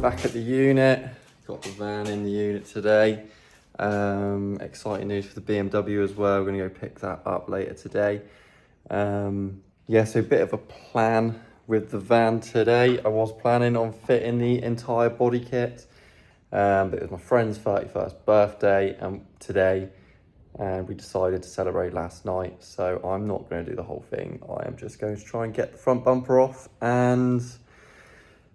back at the unit. Got the van in the unit today. Exciting news for the BMW as well. We're going to go pick that up later today. Yeah, so a bit of a plan with the van today. I was planning on fitting the entire body kit, but it was my friend's 31st birthday today, and we decided to celebrate last night. So I'm not going to do the whole thing. I am just going to try and get the front bumper off and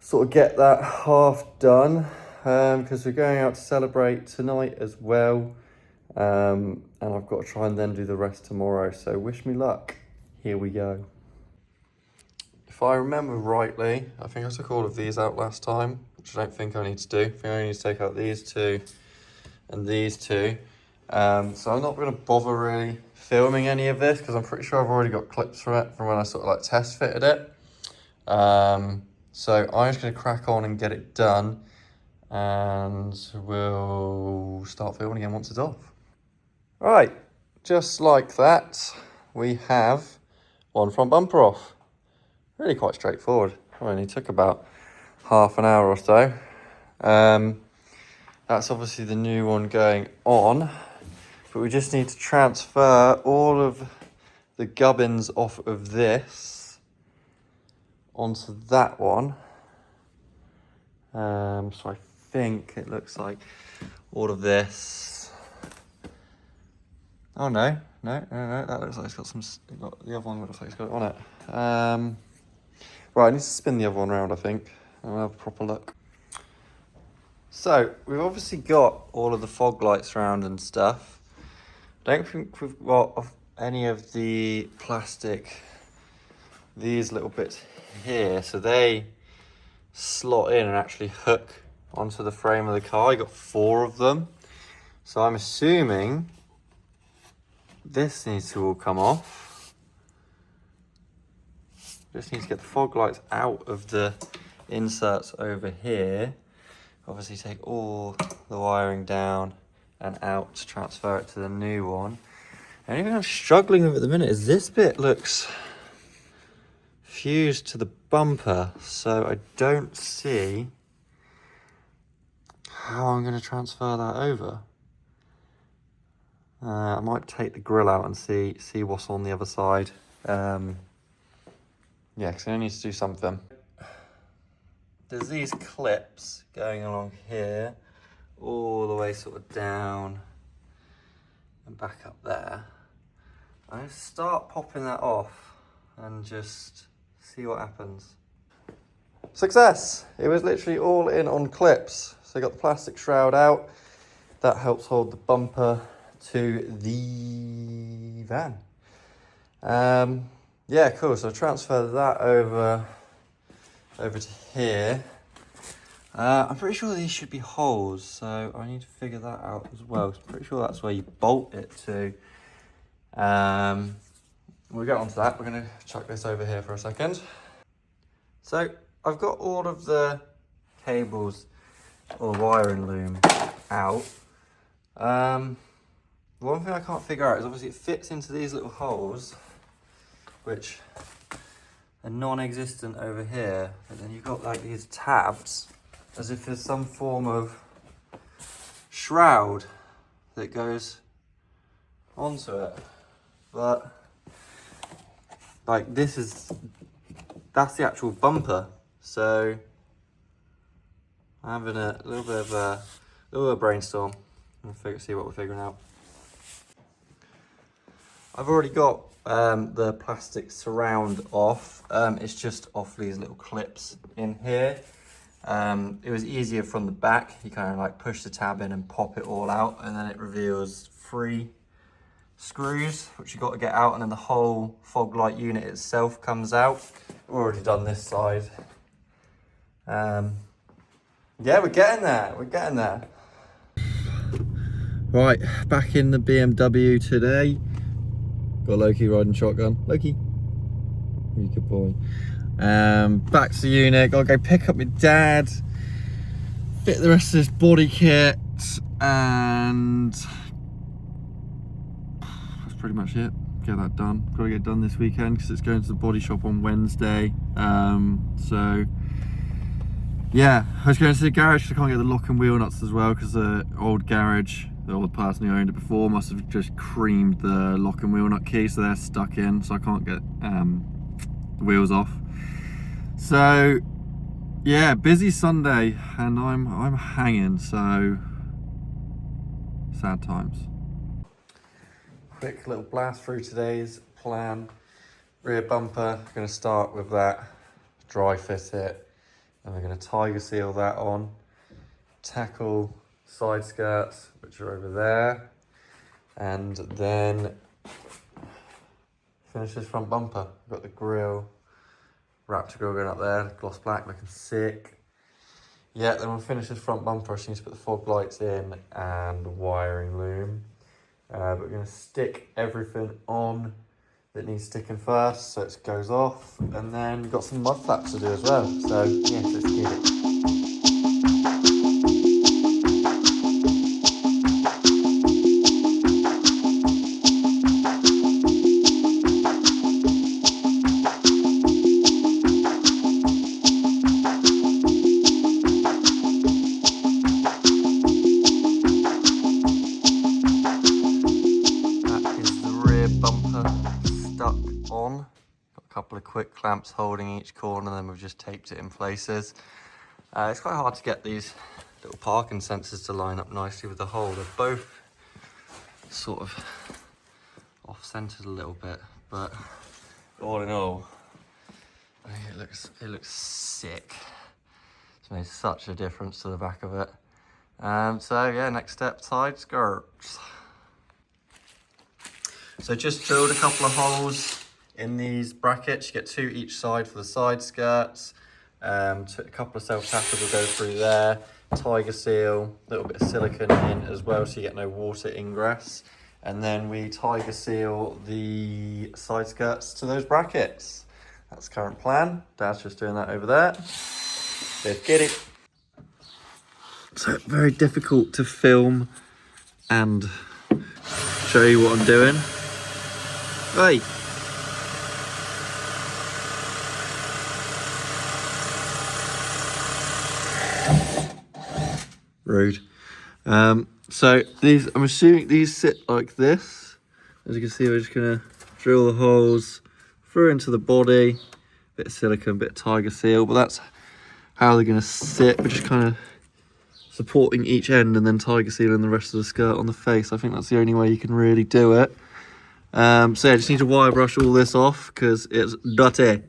sort of get that half done, because we're going out to celebrate tonight as well, and I've got to try and then do the rest tomorrow, so wish me luck. Here we go. If I remember rightly, I think I took all of these out last time, which I don't think I need to do. I think I only need to take out these two and these two, so I'm not going to bother really filming any of this because I'm pretty sure I've already got clips from it from when I sort of like test fitted it. So I'm just going to crack on and get it done, and we'll start filming again once it's off. Right, just like that, we have one front bumper off. Really quite straightforward. Only took about half an hour or so. That's obviously the new one going on, but we just need to transfer all of the gubbins off of this onto that one. So I think it looks like all of this. Oh no, that looks like it's got some, the other one looks like it's got it on it. Right, I need to spin the other one around, I think, and we'll have a proper look. So we've obviously got all of the fog lights around and stuff. Don't think we've got any of the plastic, these little bits here, so they slot in and actually hook onto the frame of the car. You got 4 of them, so I'm assuming this needs to all come off. Just need to get the fog lights out of the inserts over here. Obviously take all the wiring down and out to transfer it to the new one. The only thing I'm struggling with at the minute is this bit looks fused to the bumper, so I don't see how I'm going to transfer that over. I might take the grill out and see what's on the other side. Yeah, because I need to do something. There's these clips going along here, all the way sort of down and back up there. I'm going to start popping that off and just see what happens. Success! It was literally all in on clips. So I got the plastic shroud out. That helps hold the bumper to the van. Yeah, cool. So transfer that over to here. I'm pretty sure these should be holes, so I need to figure that out as well. I'm pretty sure that's where you bolt it to. We'll get onto that. We're going to chuck this over here for a second. So I've got all of the cables or wiring loom out. One thing I can't figure out is obviously it fits into these little holes, which are non-existent over here. And then you've got like these tabs, as if there's some form of shroud that goes onto it. But like that's the actual bumper. So I'm having a little bit of a brainstorm and see what we're figuring out. I've already got the plastic surround off. It's just off these little clips in here. It was easier from the back. You kind of like push the tab in and pop it all out, and then it reveals 3 screws, which you got to get out, and then the whole fog light unit itself comes out. We've already done this side. Yeah, we're getting there. Right, back in the BMW today. Got Loki riding shotgun. Loki, really good boy. Back to the unit. Gotta go pick up my dad, fit the rest of this body kit, and that's pretty much it. Get that done. Gotta get it done this weekend because it's going to the body shop on Wednesday. So yeah, I was going to the garage because I can't get the lock and wheel nuts as well because the old garage, the old person who owned it before must have just creamed the lock and wheel nut key, so they're stuck in, so I can't get the wheels off. So yeah, busy Sunday and I'm hanging, so sad times. Quick little blast through today's plan. Rear bumper, going to start with that, dry fit it, and we're going to tiger seal that on. Tackle side skirts, which are over there, and then finish this front bumper. We've got the grille, Raptor grille going up there, gloss black, looking sick. Yeah, then we'll finish this front bumper. I just need to put the fog lights in and the wiring loom. But we're going to stick everything on that needs sticking first, so it goes off, and then we've got some mud flaps to do as well. So yeah, let's get it. Couple of quick clamps holding each corner, then we've just taped it in places. It's quite hard to get these little parking sensors to line up nicely with the hole. They're both sort of off-centered a little bit, but all in all, I think it looks sick. It's made such a difference to the back of it. So yeah, next step, side skirts. So just drilled a couple of holes in these brackets. You get 2 each side for the side skirts. A couple of self-tappers will go through there. Tiger seal, a little bit of silicone in as well so you get no water ingress. And then we tiger seal the side skirts to those brackets. That's the current plan. Dad's just doing that over there. Let's get it. So very difficult to film and show you what I'm doing. Hey. Rude. So these, I'm assuming these sit like this. As you can see, we're just gonna drill the holes through into the body, bit of silicone, bit of tiger seal, but that's how they're gonna sit. We're just kind of supporting each end and then tiger sealing the rest of the skirt on the face. I think that's the only way you can really do it. So yeah, I just need to wire brush all this off because it's dirty.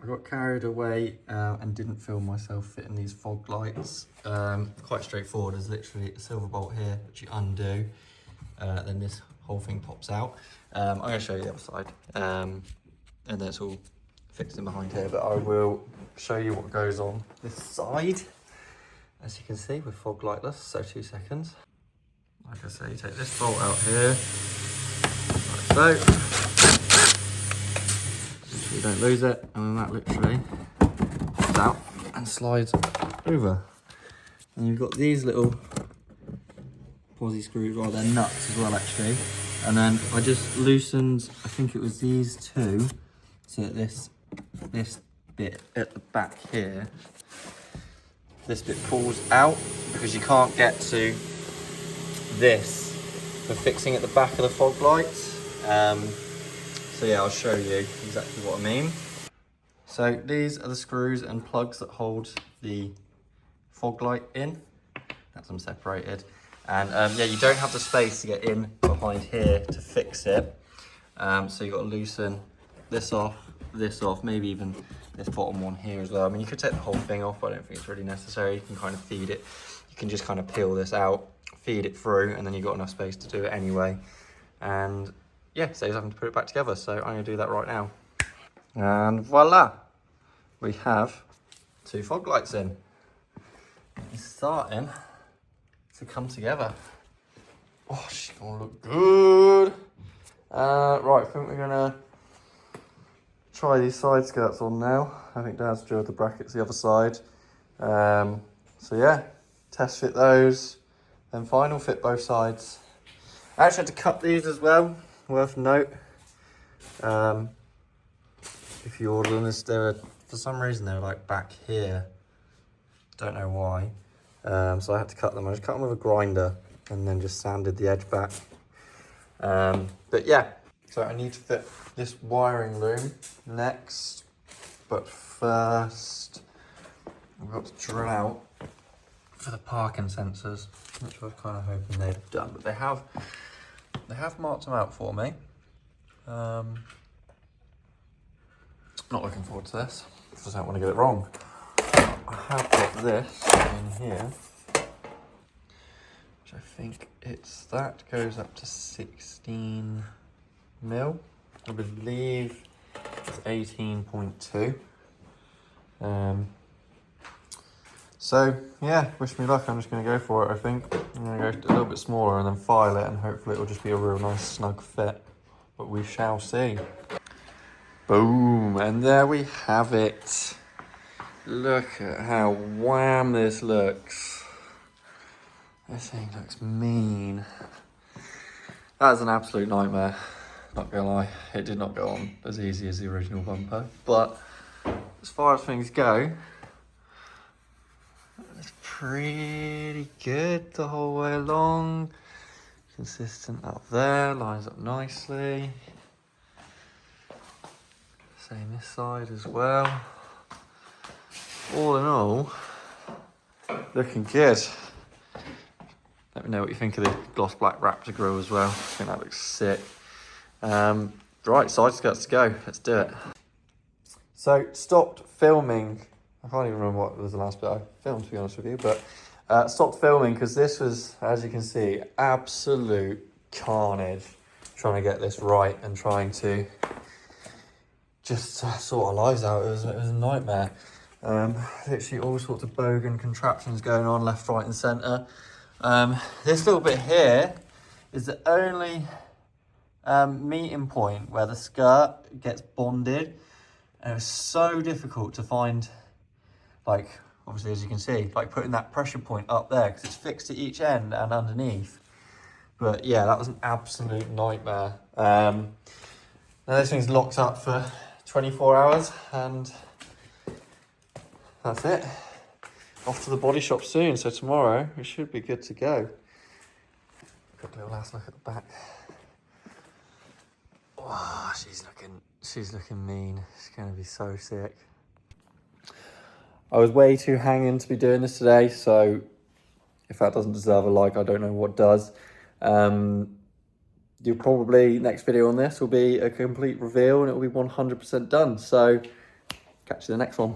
I got carried away and didn't film myself fitting these fog lights. Quite straightforward. There's literally a silver bolt here, which you undo. Then this whole thing pops out. I'm going to show you the other side. And then it's all fixed in behind here, but I will show you what goes on this side. As you can see, we're fog lightless, so 2 seconds. Like I say, you take this bolt out here, like so. You don't lose it, and then that literally pops out and slides over. And you've got these little posi screws, well they're nuts as well actually. And then I just loosened, I think it was these 2, so that this bit at the back here, this bit pulls out because you can't get to this for fixing at the back of the fog lights. So yeah, I'll show you exactly what I mean. So these are the screws and plugs that hold the fog light in. That's them separated. And yeah, you don't have the space to get in behind here to fix it. So you've got to loosen this off, maybe even this bottom one here as well. I mean, you could take the whole thing off, but I don't think it's really necessary. You can kind of feed it. You can just kind of peel this out, feed it through, and then you've got enough space to do it anyway. And yeah, saves having to put it back together. So I'm going to do that right now. And voila, we have 2 fog lights in. It's starting to come together. Oh, she's going to look good. Right, I think we're going to try these side skirts on now. I think Dad's drilled the brackets the other side. So yeah, test fit those, then final fit both sides. I actually had to cut these as well, worth note. If you order them, they're a for some reason they were like back here. Don't know why. So I had to cut them. I just cut them with a grinder and then just sanded the edge back. But yeah, so I need to fit this wiring loom next. But first, I've got to drill out for the parking sensors, which I was kind of hoping they'd have done, but they have marked them out for me. Not looking forward to this, because I don't want to get it wrong. I have got this in here, which I think that goes up to 16 mil. I believe it's 18.2. So yeah, wish me luck. I'm just going to go for it, I think. I'm going to go a little bit smaller and then file it, and hopefully it'll just be a real nice snug fit. But we shall see. Boom, and there we have it. Look at how wham this looks. This thing looks mean. That is an absolute nightmare, not gonna lie. It did not go on as easy as the original bumper, but as far as things go, it's pretty good the whole way along. Consistent up there, lines up nicely. Same this side as well. All in all, looking good. Let me know what you think of the gloss black Raptor grille as well. I think that looks sick. Right, side skirts to go. Let's do it. So, stopped filming. I can't even remember what was the last bit I filmed, to be honest with you, but stopped filming because this was, as you can see, absolute carnage. Trying to get this right and trying to just sort our lives out. It was a nightmare. Literally all sorts of bogan contraptions going on left, right and centre. This little bit here is the only meeting point where the skirt gets bonded, and it was so difficult to find, like, obviously as you can see, like putting that pressure point up there because it's fixed at each end and underneath. But yeah, that was an absolute nightmare. Now this thing's locked up for 24 hours and that's it. Off to the body shop soon, so tomorrow we should be good to go. Quick little last look at the back. Oh, she's looking mean. She's gonna be so sick. I was way too hanging to be doing this today, so if that doesn't deserve a like, I don't know what does. You'll probably, next video on this will be a complete reveal and it will be 100% done. So catch you in the next one.